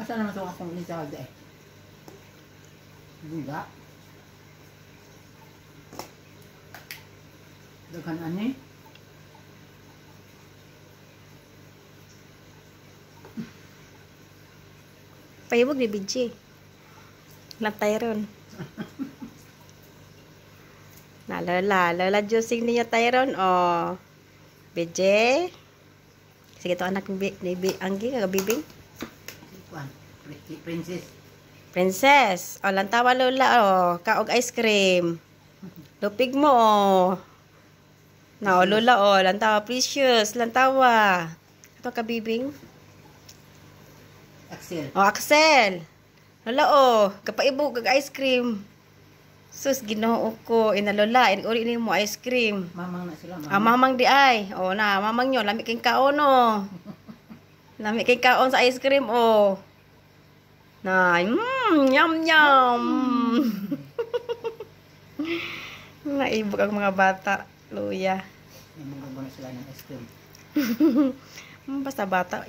Asa naman ito akong inisagda eh? Buga. Dagan ani. Payibog ni BJ. Lantay ron. Na lola juicing niya Tyron oh. BJ. Sige to anak ni Anggi kagabibing. Princess. Oh lantawa lola oh, kaog ice cream. Lupig mo oh. Na oh, lola oh, lantawa precious, lantawa. Ito kabibing. Axel. Oh, Axel. Lola, oh. Kapaibog, kag ice cream. Sus, ginoo ko. Lola, uri ni mo ice cream. Mamang na sila. Mamang. Ah, mamang di ay. Oh, na, mamang nyo. Lami kayong kaon, oh. Lami kayong kaon sa ice cream, oh. Na, yum, yum. Naibog ang mga bata. Luya. Namang na sila ng ice cream. Basta bata.